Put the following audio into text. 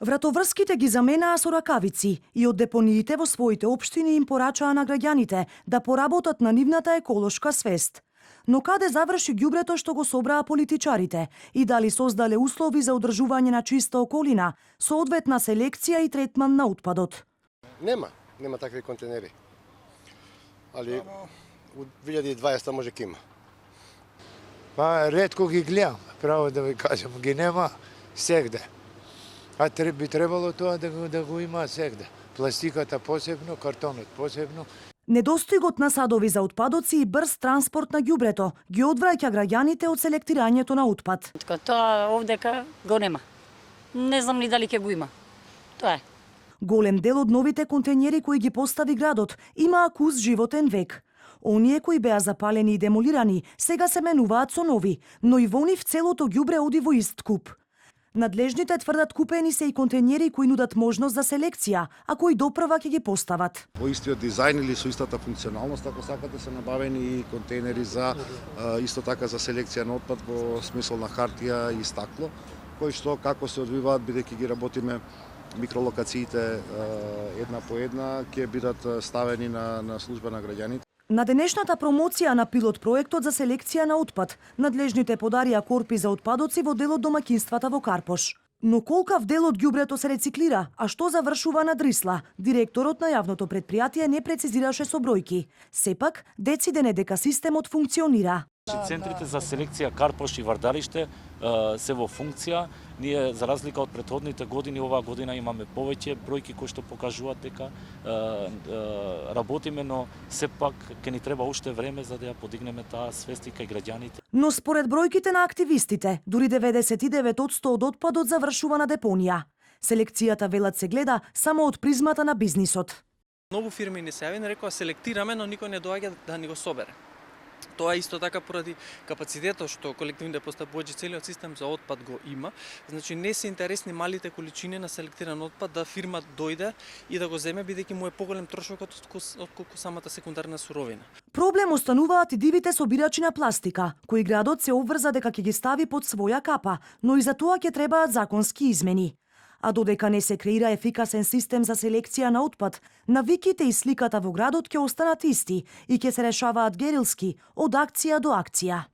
Вратоврските ги заменаа со ракавици и од депониите во своите општини им порачаа на граѓаните да поработат на нивната еколошка свест. Но каде заврши ѓубрето што го собраа политичарите и дали создале услови за одржување на чиста околина, соодветна селекција и третман на отпадот? Нема такви контейнери. Али у 2020 може ке има. Па ретко ги гледам, право да ви кажам, ги нема сегде. А би требало тоа да го има сегде. Пластиката посебно, картонот посебно. Недостигот на садови за отпадоци и брз транспорт на ѓубрето ги одвраќа граѓаните од селектирањето на отпад. Тоа овдека го нема. Не знам ни дали ќе го има. Тоа е. Голем дел од новите контейнери кои ги постави градот имаа куз животен век. Оние кои беа запалени и демолирани сега се менуваат со нови, но и во нив целото ѓубре оди во ист куп. Надлежните тврдат купени се и контейнери кои нудат можност за селекција, а кои допрва ќе ги постават. Во истиот дизајн или со истата функционалност, ако сакате, се набавени и контейнери за исто така за селекција на отпад во смисол на хартија и стакло, кои што како се одвиваат бидејќи ги работиме микролокациите една по една, ќе бидат ставени на служба на граѓаните. На денешната промоција на пилот проектот за селекција на отпад, надлежните подарија корпи за отпадоци во дел од домаќинствата во Карпош. Но колкав дел од ѓубрето се рециклира, а што завршува на Дрисла? Директорот на јавното предпријатие не прецизираше со бројки. Сепак, дециден е дека системот функционира. Центрите за селекција Карпош и Вардариште се во функција. Ние, за разлика од претходните години, оваа година имаме повеќе бројки кои што покажуваат дека работиме, но сепак ќе ни треба уште време за да ја подигнеме таа свест и кај граѓаните. Но според бројките на активистите, дури 99% од отпадот завршува на депонија. Селекцијата, велат, се гледа само од призмата на бизнисот. Многу фирми не се јави, не рекоа селектираме, но никој не доаѓа да ни го собере. Тоа исто така поради капацитетот што колективните постапувачи целиот систем за отпад го има. Значи не се интересни малите количини на селектиран отпад да фирма дојде и да го земе бидејќи му е поголем трошокот отколку самата секундарна суровина. Проблем остануваат и дивите собирачи на пластика, кои градот се обврза дека ќе ги стави под своја капа, но и за тоа ќе требаат законски измени. А додека не се креира ефикасен систем за селекција на отпад, навиките и сликата во градот ќе останат исти и ќе се решаваат герилски од акција до акција.